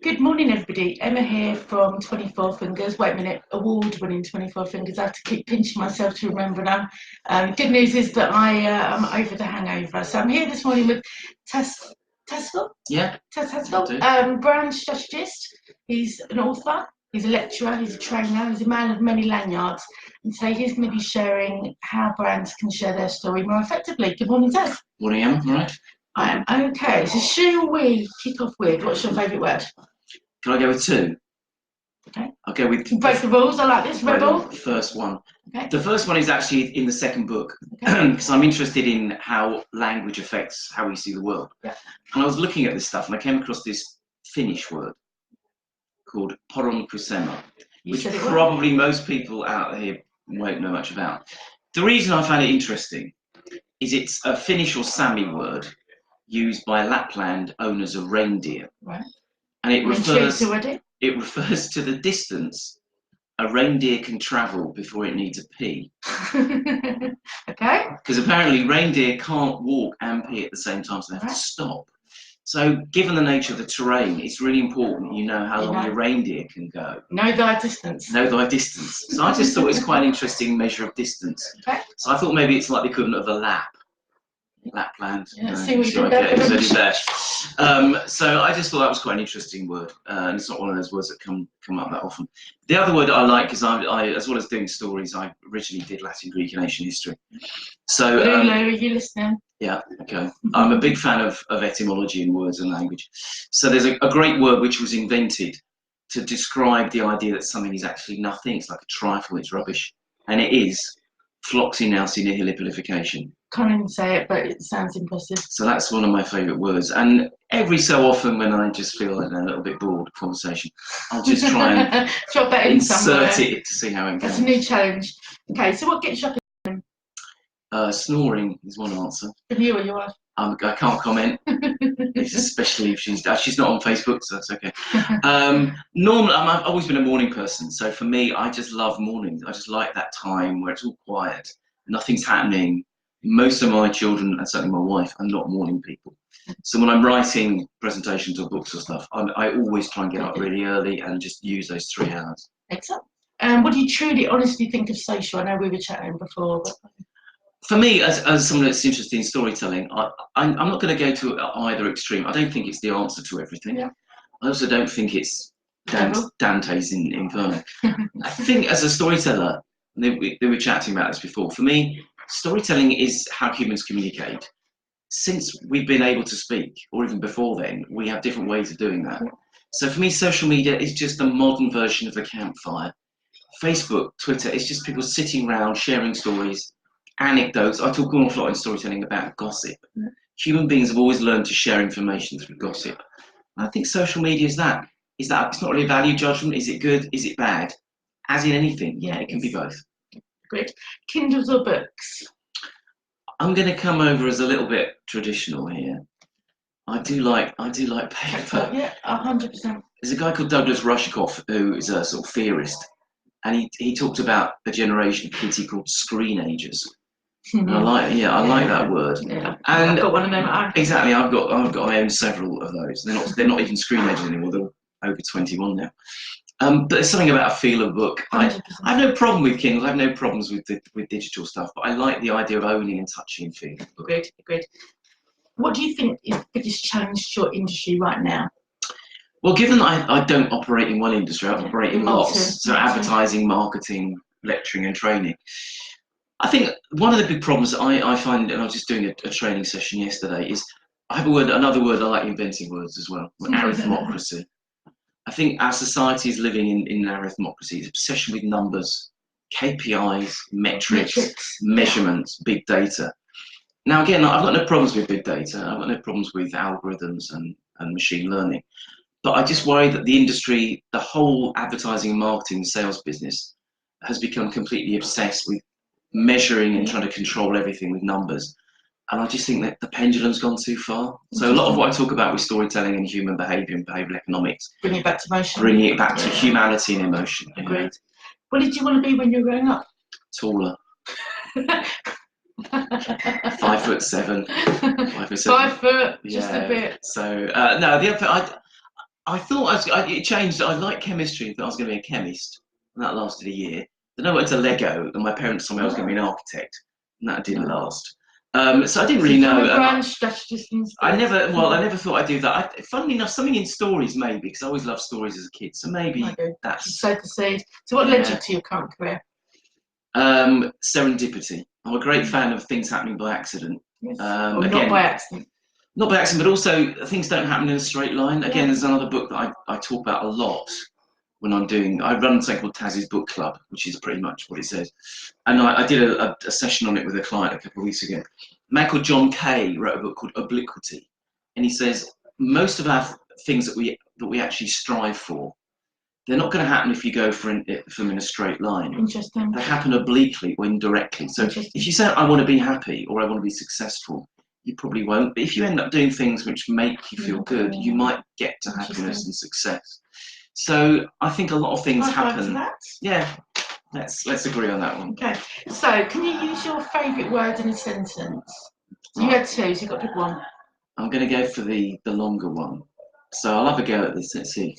Good morning, everybody. Emma here from 24 Fingers. Wait a minute, award-winning 24 Fingers. I have to keep pinching myself to remember now. Good news is that I'm over the hangover. So I'm here this morning with Tas Tasgal. Yeah. Tas Tasgal, brand strategist. He's an author. He's a lecturer. He's a trainer. He's a man of many lanyards. And so he's going to be sharing how brands can share their story more effectively. Good morning, Tas. Morning, Emma. All right. I am okay. So shall we kick off with what's your favourite word? Can I go with two? Okay. I'll go with... Break the rules, I like this, rebel. The first one. Okay. The first one is actually in the second book, because I'm interested in how language affects how we see the world. Yeah. And I was looking at this stuff and I came across this Finnish word called poronkusema, which probably most people out here won't know much about. The reason I found it interesting is it's a Finnish or Sami word used by Lapland owners of reindeer. Right. And it refers to the distance a reindeer can travel before it needs a pee. Okay. Because apparently reindeer can't walk and pee at the same time, so they have to stop. So given the nature of the terrain, it's really important you know how long your reindeer can go. Know thy distance. Know thy distance. So I just thought it was quite an interesting measure of distance. Okay. So I thought maybe it's like the equivalent of a lap. Lapland. Yeah, see what you did there. So I just thought that was quite an interesting word, and it's not one of those words that come up that often. The other word that I like is I as well as doing stories, I originally did Latin, Greek, and ancient history. So Lulu, are you listening? Yeah, okay. I'm a big fan of etymology in words and language. So there's a great word which was invented to describe the idea that something is actually nothing. It's like a trifle. It's rubbish, and it is floxinausi nihilipilification. Can't even say it, but it sounds impressive. So that's one of my favourite words. And every so often, when I just feel a little bit bored of conversation, I'll just try and drop that in insert it to see how it goes. That's a new challenge. Okay, so what gets you up in the morning? Snoring is one answer. For you or your wife? I can't comment, especially if she's not on Facebook, so that's okay. Normally, I've always been a morning person, so for me, I just love mornings. I just like that time where it's all quiet, nothing's happening. Most of my children, and certainly my wife, are not morning people. So when I'm writing presentations or books or stuff, I always try and get up really early and just use those 3 hours. Excellent. What do you truly, honestly think of social? I know we were chatting before, but... For me, as someone that's interested in storytelling, I'm not going to go to either extreme. I don't think it's the answer to everything. Yeah. I also don't think it's Dante's Inferno. I think as a storyteller, they were chatting about this before, for me, storytelling is how humans communicate. Since we've been able to speak, or even before then, we have different ways of doing that. So for me, social media is just a modern version of the campfire. Facebook, Twitter, it's just people sitting around, sharing stories, anecdotes. I talk an awful lot in storytelling about gossip. Human beings have always learned to share information through gossip. And I think social media is that. It's not really a value judgment. Is it good? Is it bad? As in anything, yeah, it can be both. Great. Kindles or books? I'm going to come over as a little bit traditional here. I do like paper. Yeah, 100%. There's a guy called Douglas Rushkoff who is a sort of theorist, and he talked about a generation of kids he called screenagers. And I like that word. Yeah. And I've got one of them. Exactly, I own several of those. They're not even screenagers anymore. They're over 21 now. But there's something about a feel of a book. I have no problem with Kindle. I have no problems with digital stuff. But I like the idea of owning and touching and feeling. Agreed. What do you think is the biggest challenge to your industry right now? Well, given that I don't operate in one industry, I operate in lots. So advertising, marketing, lecturing and training. I think one of the big problems I find, and I was just doing a training session yesterday, is I have another word. I like inventing words as well. Arithmocracy. I think our society is living in an arithmocracy. It's obsession with numbers, KPIs, metrics, measurements, big data. Now, again, I've got no problems with big data. I've got no problems with algorithms and machine learning. But I just worry that the industry, the whole advertising and marketing sales business, has become completely obsessed with measuring and trying to control everything with numbers. And I just think that the pendulum's gone too far. So a lot of what I talk about with storytelling and human behaviour and behavioural economics, bringing it back to emotion, bringing it back to humanity and emotion. Agreed. What did you want to be when you were growing up? Taller. 5'7". 5'7". 5 foot, just a bit. So I thought it changed. I liked chemistry. I thought I was going to be a chemist, and that lasted a year. Then I went to Lego, and my parents told me I was going to be an architect, and that didn't last. So I didn't really know. I never thought I'd do that. Funnily enough, something in stories maybe, because I always loved stories as a kid. So maybe that's. So to say. So what led you to your current career? Serendipity. I'm a great fan of things happening by accident. Yes. Again, not by accident. Not by accident, but also things don't happen in a straight line. Again, there's another book that I talk about a lot when I run something called Tas's Book Club, which is pretty much what it says. And I did a session on it with a client a couple of weeks ago. A man called John Kay wrote a book called Obliquity. And he says, most of our things that we actually strive for, they're not going to happen if you go from in a straight line. Interesting. They happen obliquely or indirectly. So if you say, I want to be happy or I want to be successful, you probably won't. But if you end up doing things which make you feel good, you might get to happiness and success. So I think a lot of things happen. Yeah, let's agree on that one. Okay. So can you use your favourite word in a sentence? So you had two, so you've got to pick one. I'm going to go for the longer one. So I'll have a go at this. Let's see.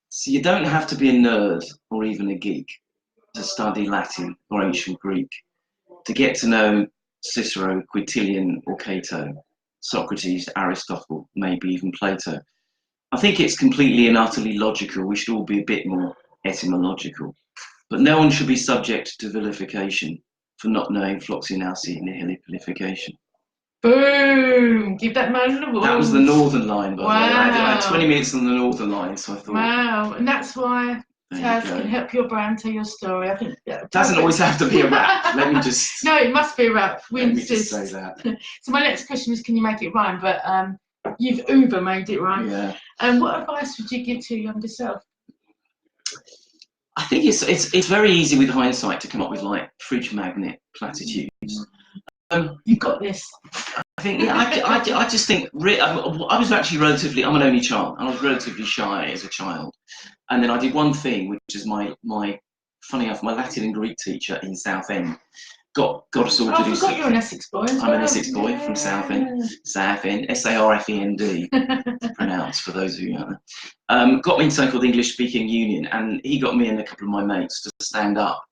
So you don't have to be a nerd or even a geek to study Latin or ancient Greek, to get to know Cicero, Quintilian or Cato, Socrates, Aristotle, maybe even Plato. I think it's completely and utterly logical. We should all be a bit more etymological. But no one should be subject to vilification for not knowing Floxinausi nihil pilification. Boom! Give that man an award. That was the Northern line, by the way. I had 20 minutes on the Northern line, so I thought. Wow, and that's why Tas can help your brand tell your story. I think it doesn't always have to be a rap. Let me just. No, it must be a rap. Let me just say that. So my next question is, can you make it rhyme? But you've uber made it rhyme. Yeah. And what advice would you give to your younger self? I think it's very easy with hindsight to come up with like fridge magnet platitudes. You got this. I think I just think I was actually I'm an only child, and I was relatively shy as a child. And then I did one thing, which is my funny enough, my Latin and Greek teacher in Southend got us all to do. I forgot you're an Essex boy. I'm an Essex boy from Southend. Southend, Sarfend, to pronounce for those of you who don't know. Got me into something called the English Speaking Union, and he got me and a couple of my mates to stand up.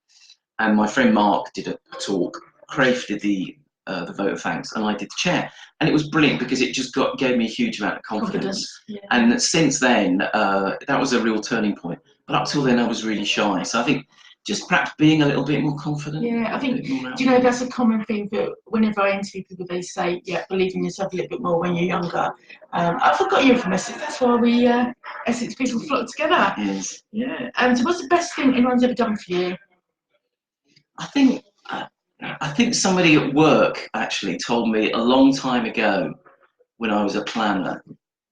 And my friend Mark did a talk. Craig did the vote of thanks, and I did the chair, and it was brilliant because it just gave me a huge amount of confidence. Yeah. And since then, that was a real turning point. But up till then, I was really shy. So I think just perhaps being a little bit more confident. Yeah, I think, do you know, that's a common thing that whenever I interview people, they say, yeah, believe in yourself a little bit more when you're younger. I forgot you're from Essex. That's why we Essex people flock together. Yes. Yeah. So what's the best thing anyone's ever done for you? I think somebody at work actually told me a long time ago when I was a planner.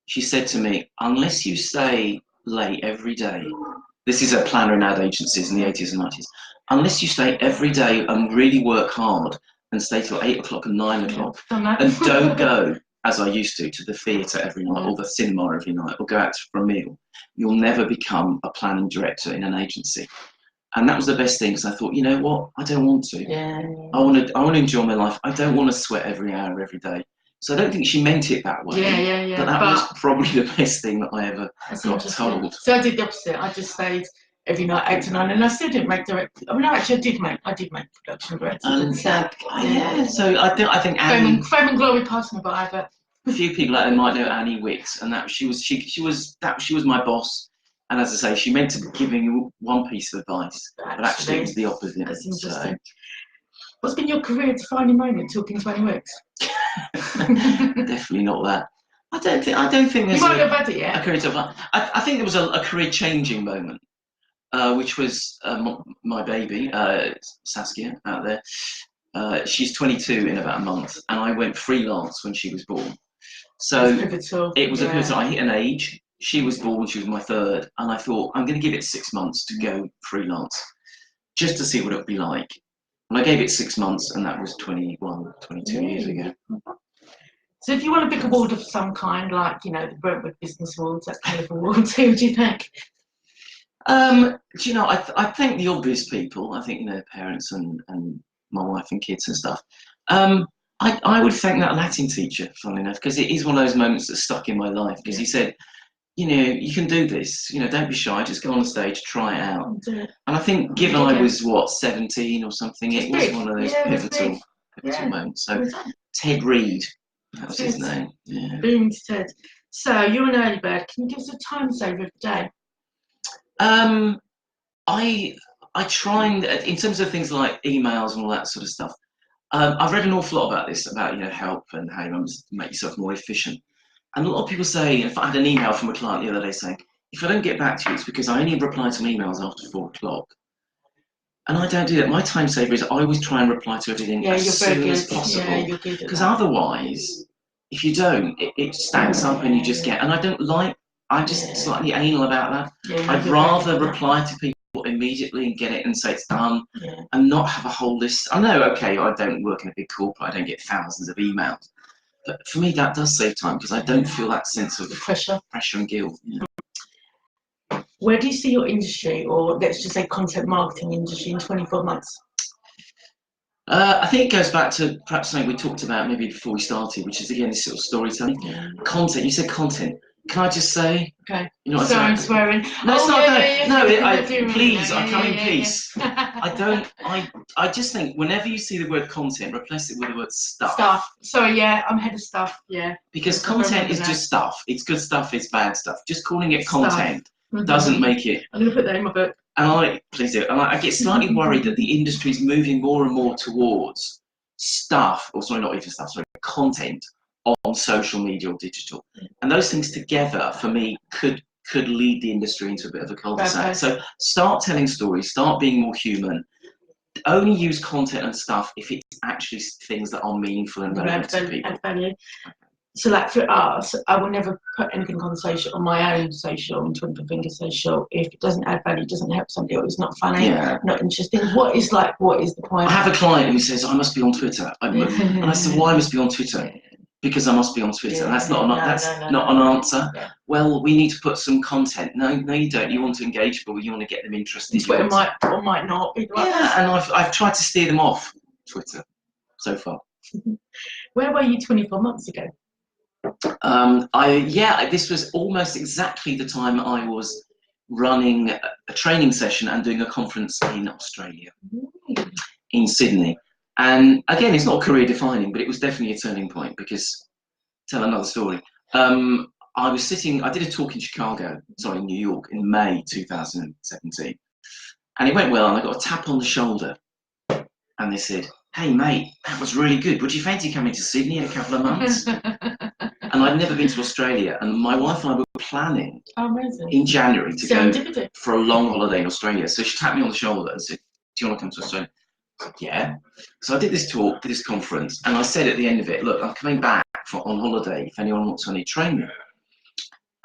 She said to me, unless you stay late every day, this is a planner in ad agencies in the 80s and 90s, unless you stay every day and really work hard and stay till 8 o'clock and 9 o'clock and don't go, as I used to the theatre every night or the cinema every night or go out for a meal, you'll never become a planning director in an agency. And that was the best thing, because I thought, you know what, I don't want to. Yeah. I want to enjoy my life. I don't want to sweat every hour, every day. So I don't think she meant it that way. Yeah. But that was probably the best thing that I ever got told. So I did the opposite. I just stayed every night 8 to 9, and I still didn't make direct. I mean, no, actually, I did make production director. So I think Annie. Fame and glory passed me by, but a few people out there might know Annie Wicks, and that she was my boss. And as I say, she meant to be giving you one piece of advice, but actually it was the opposite. That's interesting. What's been your career defining moment talking to Annie Wicks? Definitely not that. I don't think there's. You might have had it yet. A career I think there was a career changing moment, which was my baby, Saskia, out there. She's 22 in about a month, and I went freelance when she was born. So it was a pivotal. I hit an age. She was born, she was my third, and I thought, I'm going to give it 6 months to go freelance, just to see what it would be like. And I gave it 6 months, and that was 21, 22 years ago. So if you want a big award of some kind, like, you know, the Brentwood Business Awards, that kind of award, who do you think? Do you know, I thank the obvious people. I think, you know, parents and my wife and kids and stuff. I would thank that Latin teacher, funnily enough, because it is one of those moments that stuck in my life, because he said, you know, you can do this. You know, don't be shy. Just go on the stage, try it out. Do it. And I think, given I was what 17 or something, it was one of those pivotal moments. So Ted Reed, that was his name. Yeah. Boom to Ted. So you're an early bird. Can you give us a time saver of the day? I try and, in terms of things like emails and all that sort of stuff, I've read an awful lot about this, about, you know, help and how you make yourself more efficient. And a lot of people say, in fact, I had an email from a client the other day saying, if I don't get back to you, it's because I only reply to emails after 4 o'clock. And I don't do that. My time saver is I always try and reply to everything as soon as possible. Because otherwise, if you don't, it stacks up and you just get, and I don't like, I'm just slightly anal about that. Yeah, I'd rather reply to people immediately and get it and say it's done, and not have a whole list. I know, okay, I don't work in a big corporate, I don't get thousands of emails. But for me, that does save time because I don't feel that sense of pressure and guilt. Yeah. Where do you see your industry, or let's just say content marketing industry, in 24 months? I think it goes back to perhaps something we talked about maybe before we started, which is again this sort of storytelling. Content. You said content. Can I just say? Okay. You know what I'm swearing. No, it's not. Please, I come in peace. I don't. I just think whenever you see the word content, replace it with the word stuff. Stuff. Sorry, yeah, I'm head of stuff. Yeah. Because content is just stuff. It's good stuff. It's bad stuff. Just calling it content doesn't make it. I'm gonna put that in my book. And please do. And I get slightly worried that the industry is moving more and more towards stuff, or sorry, not even stuff. Sorry, content on social media or digital, and those things together for me could lead the industry into a bit of a cul-de-sac. Okay. So start telling stories, start being more human. Only use content and stuff if it's actually things that are meaningful and relevant to people. Add value. So like for us, I will never put anything on social, on my own social, on Twinkle Finger social, if it doesn't add value, doesn't help somebody, or it's not funny, not interesting. What is the point? I have a client who says, I must be on Twitter. And I said, why must be on Twitter? Because I must be on Twitter. And that's not an answer. Yeah. Well, we need to put some content. No, you don't. You want to engage people. You want to get them interested. Twitter might or might not be like that. And I've tried to steer them off Twitter so far. Where were you 24 months ago? This was almost exactly the time I was running a training session and doing a conference in Australia, in Sydney. And again, it's not career defining, but it was definitely a turning point because, tell another story. I did a talk in New York in May 2017. And it went well, and I got a tap on the shoulder. And they said, hey mate, that was really good. Would you fancy coming to Sydney in a couple of months? And I'd never been to Australia, and my wife and I were planning in January to go for a long holiday in Australia. So she tapped me on the shoulder and said, do you want to come to Australia? I said, yeah. So I did this talk, did this conference, and I said at the end of it, look, I'm coming back on holiday if anyone wants any training.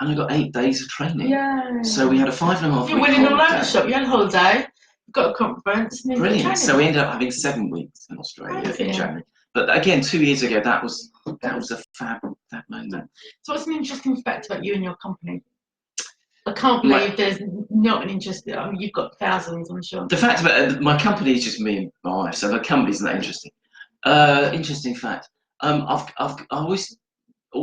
And I got 8 days of training. Yeah. So we had a 5.5 week You're winning all over the shop. You had a holiday, got a conference. Brilliant. So we ended up having 7 weeks in Australia in January. But again, 2 years ago, that was a fab moment. So what's an interesting fact about you and your company? I can't believe there's not an interest. I mean, you've got thousands, I'm sure. The fact about my company is just me and my wife, so the company's not interesting. Interesting fact. I always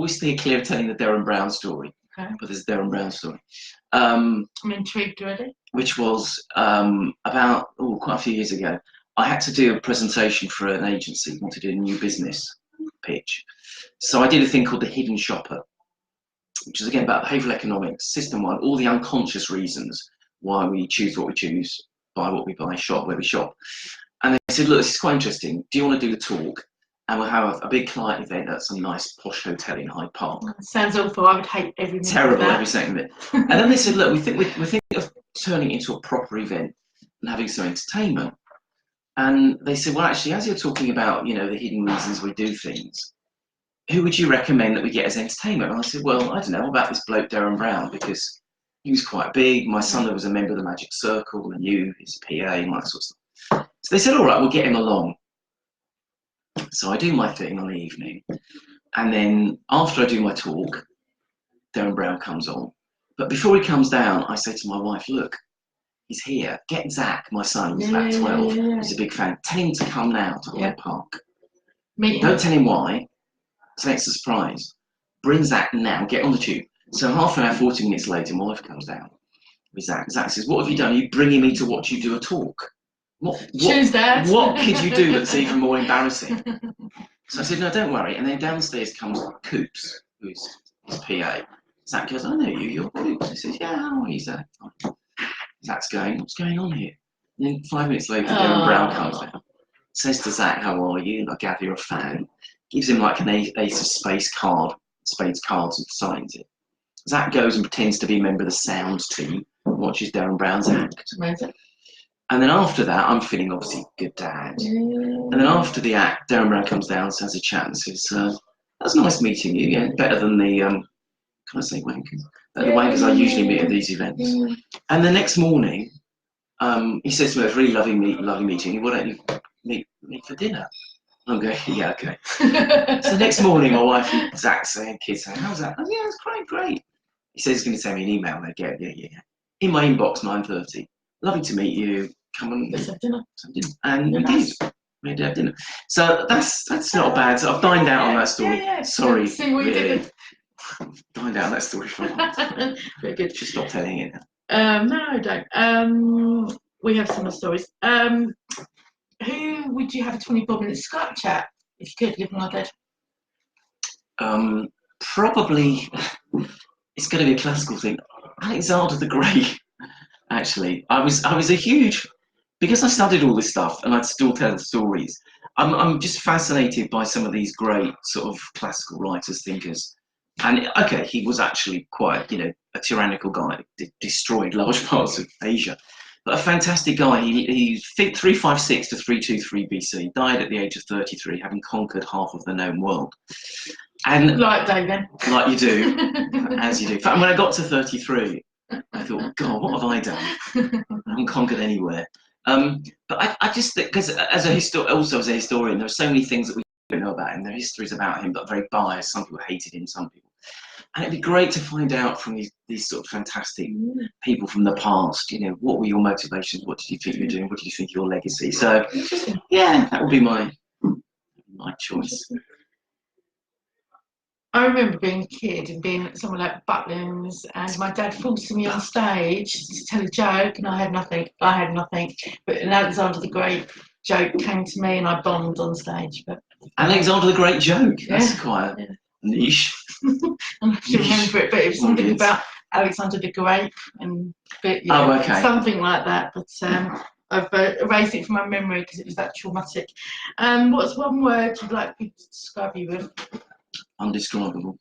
steer clear of telling the Derren Brown story. Okay. But there's a Derren Brown story. I'm intrigued already. Which was about quite a few years ago. I had to do a presentation for an agency, wanted to do a new business pitch. So I did a thing called the Hidden Shopper, which is again about behavioural economics, system 1, all the unconscious reasons why we choose what we choose, buy what we buy, shop where we shop. And they said, look, this is quite interesting. Do you want to do the talk? And we'll have a big client event at some nice posh hotel in Hyde Park. Sounds awful. I would hate every minute. Terrible, every second of it. And then they said, look, we think of turning it into a proper event and having some entertainment. And they said, well, actually, as you're talking about, you know, the hidden reasons we do things, who would you recommend that we get as entertainment? And I said, well, I don't know, about this bloke Derren Brown, because he was quite big. My son was a member of the Magic Circle, and you, his PA, and that sort of stuff. So they said, all right, we'll get him along. So I do my thing on the evening, and then after I do my talk, Derren Brown comes on. But before he comes down, I say to my wife, look, he's here. Get Zach, my son, who's about 12. He's a big fan. Tell him to come now to Hyde Park. Don't tell him why. So it's a surprise. Bring Zach now. Get on the tube. So half an hour, 40 minutes later, my wife comes down with Zach. Zach says, "What have you done? Are you bringing me to watch you do a talk? Choose that. What could you do that's even more embarrassing?" So I said, "No, don't worry." And then downstairs comes Coops, who's his PA. Zach goes, "I know you, you're Coops." He says, "Yeah, how are you, Zach?" Zach's going, "What's going on here?" And then 5 minutes later, Darren Brown comes down, says to Zach, "How are you?" And I gather you're a fan. Gives him like an Ace of Spades cards and signs it. Zach goes and pretends to be a member of the sound team and watches Darren Brown's act. Amazing. And then after that, I'm feeling obviously good dad. And then after the act, Darren Brown comes down, has a chat and says, "That's nice meeting you. Yeah, better than the, can I say wankers? The wankers I usually meet at these events." And the next morning, he says to me, "It's really lovely meeting you. Why don't you meet for dinner?" I'm going, "Yeah, okay." So the next morning, my wife and Zach saying, kids saying, "How's that?" "Oh, yeah, it's great. He says he's going to send me an email. And I go, yeah. In my inbox, 9:30. "Lovely to meet you. Come and let's have dinner." And we did. We did have dinner. So that's not bad. So I've dined out on that story. Yeah. Sorry, See what really. you did. Dined out on that story for a while. Very good. Just stop telling it. No, I don't. We have some stories. Who would you have a 24-minute Skype chat if you could, living or dead? Probably, it's going to be a classical thing. Alexander the Great. Actually, I was a huge, because I studied all this stuff and I'd still tell stories. I'm just fascinated by some of these great sort of classical writers, thinkers. And okay, he was actually quite, a tyrannical guy, destroyed large parts of Asia. But a fantastic guy. He 356 to 323 BC, died at the age of 33, having conquered half of the known world. And like David. Like you do, as you do. In fact, when I got to 33, I thought, God, what have I done? I haven't conquered anywhere. But I just think, because also as a historian, there are so many things that we don't know about him. There are histories about him that are very biased. Some people hated him, some people. And it'd be great to find out from these sort of fantastic people from the past, what were your motivations? What did you think you were doing? What did you think your legacy? So, yeah, that would be my choice. I remember being a kid and being at somewhere like Butlins, and my dad forcing me on stage to tell a joke, and I had nothing. But an Alexander the Great joke came to me, and I bombed on stage. But Alexander the Great joke? That's quite a niche. I have to remember it, but it was something about Alexander the Great, and something like that. But I've erased it from my memory because it was that traumatic. What's one word you'd like people to describe you with? Undescribable.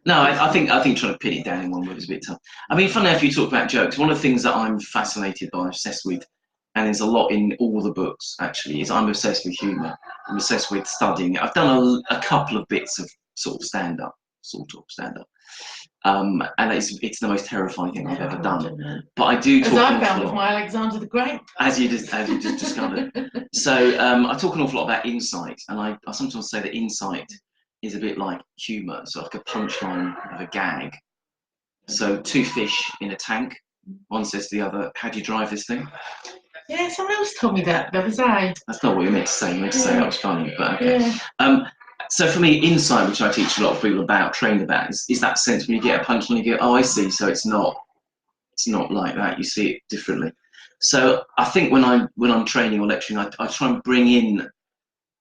No, I think trying to pin it down in one word is a bit tough. I mean, funny enough, you talk about jokes. One of the things that I'm fascinated by, obsessed with, and there's a lot in all the books actually, is I'm obsessed with humour. I'm obsessed with studying it. I've done a couple of bits of sort of stand-up. And it's the most terrifying thing I've ever done. But I do talk. As I found with my Alexander the Great. As you just discovered. So I talk an awful lot about insight, and I sometimes say that insight is a bit like humour, so like a punchline of a gag. So two fish in a tank. One says to the other, "How do you drive this thing?" Yeah, someone else told me that the other day. That's not what you meant to say. You meant to say that was funny, but okay. Yeah. So for me, insight, which I teach a lot of people about, train about, is that sense when you get a punchline, you go, "Oh, I see." So it's not like that. You see it differently. So I think when I'm training or lecturing, I try and bring in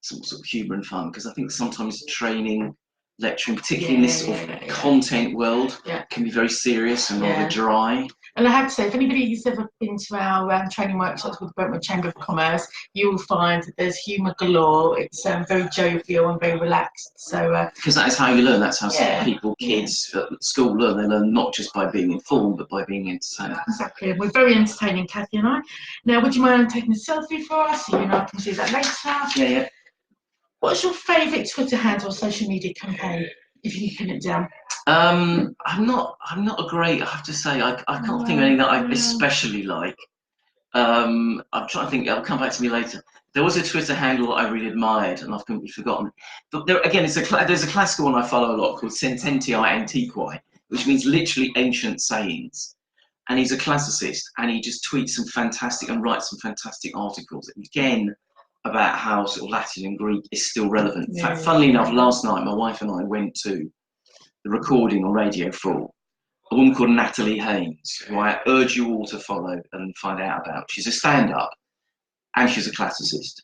some sort of humour and fun, because I think sometimes training, lecturing, particularly in this sort of content world, can be very serious and rather dry. And I have to say, if anybody's ever been to our training workshops with the Brentwood Chamber of Commerce, you will find that there's humour galore. It's very jovial and very relaxed. So because that is how you learn. That's how some people, kids at school learn. They learn not just by being informed, but by being entertained. Exactly. And we're very entertaining, Kathy and I. Now, would you mind taking a selfie for us? So I can see that later. Yeah. What's your favourite Twitter handle or social media campaign, if you can pin it down? I'm not a great, I have to say, I can't think of anything that I especially like. I'm trying to think, it'll come back to me later. There was a Twitter handle that I really admired, and I've completely forgotten. But there, again, there's a classical one I follow a lot called Sententiae Antiquae, which means literally ancient sayings. And he's a classicist, and he just tweets some fantastic and writes some fantastic articles. And again, about how sort of Latin and Greek is still relevant. In fact, funnily enough, last night my wife and I went to the recording on Radio 4, a woman called Natalie Haynes, who I urge you all to follow and find out about. She's a stand-up and she's a classicist.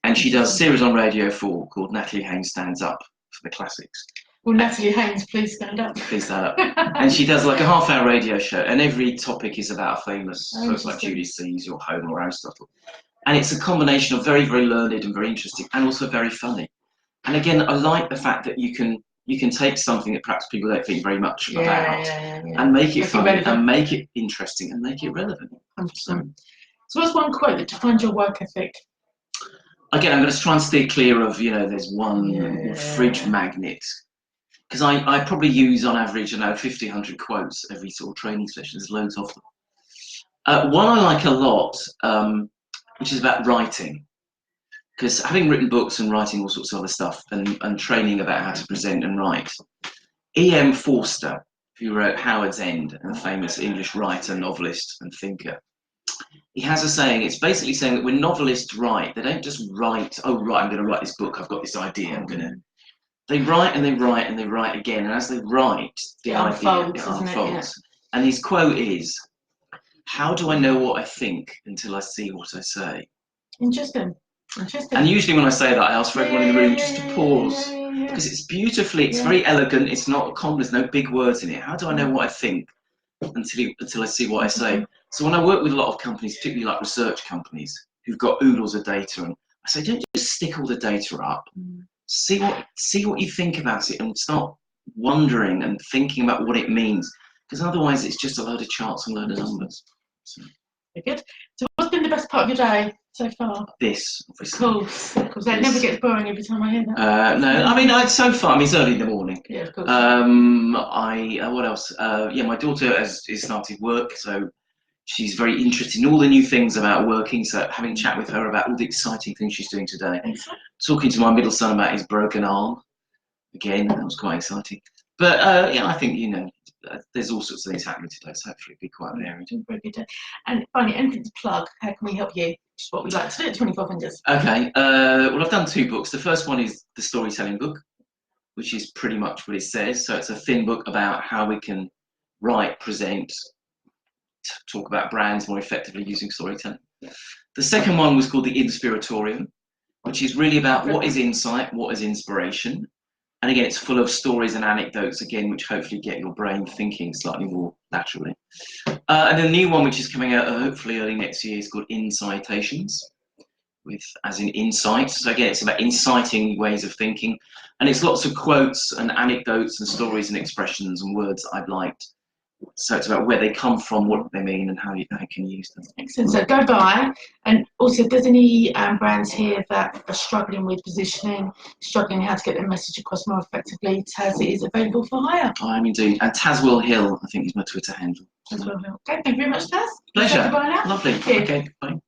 And she does a series on Radio 4 called Natalie Haynes Stands Up for the Classics. Well, Natalie Haynes, please stand up. Please stand up. And she does like a half-hour radio show, and every topic is about a famous person like Julius Caesar or Homer or Aristotle. And it's a combination of very, very learned and very interesting, and also very funny. And again, I like the fact that you can take something that perhaps people don't think very much about and make it funny and make it interesting and make it relevant. 100%. So what's one quote that defines your work ethic? Again, I'm going to try and steer clear of, there's one fridge magnet. Because I probably use, on average, 50, 100 quotes every sort of training session. There's loads of them. One I like a lot, which is about writing. Because having written books and writing all sorts of other stuff and training about how to present and write, E.M. Forster, who wrote Howard's End, a famous English writer, novelist and thinker, he has a saying, it's basically saying that when novelists write, they don't just write, oh right, I'm going to write this book, I've got this idea, I'm going to... They write and they write and they write again, and as they write, the idea unfolds. And his quote is, "How do I know what I think until I see what I say?" Interesting. And usually when I say that, I ask for everyone in the room just to pause, because it's beautifully, it's very elegant, it's not common, there's no big words in it. How do I know what I think until I see what I say? So when I work with a lot of companies, particularly like research companies, who've got oodles of data, and I say, don't just stick all the data up. See what you think about it and start wondering and thinking about what it means, because otherwise it's just a load of charts and a load of numbers. So. Very good. So what's been the best part of your day so far? This, obviously. Cool. Because that never gets boring every time I hear that. No, I mean, so far, it's early in the morning. Yeah, of course. What else? My daughter has started work, so she's very interested in all the new things about working, so having a chat with her about all the exciting things she's doing today. Excellent. Talking to my middle son about his broken arm. Again, that was quite exciting. But I think, there's all sorts of things happening today, so hopefully it'll be quite varied. Very good. And finally, anything to plug, how can we help you? Just what we like to do at 24 Fingers. Okay, well, I've done 2 books. The first one is the storytelling book, which is pretty much what it says. So it's a thin book about how we can write, present, talk about brands more effectively using storytelling. The second one was called the Inspiratorium, which is really about what is insight, what is inspiration. And again, it's full of stories and anecdotes, again, which hopefully get your brain thinking slightly more naturally. And the new one, which is coming out hopefully early next year, is called Incitations, as in insights. So again, it's about inciting ways of thinking. And it's lots of quotes and anecdotes and stories and expressions and words I've liked. So it's about where they come from, what they mean, and how you can use them. Excellent. So go buy. And also, if there's any brands here that are struggling with positioning, struggling how to get their message across more effectively, Tas is available for hire. I am indeed. And Taswell Hill, I think, is my Twitter handle. Taswell Hill. Okay, thank you very much, Tas. Pleasure. Bye now. Lovely. Okay, bye.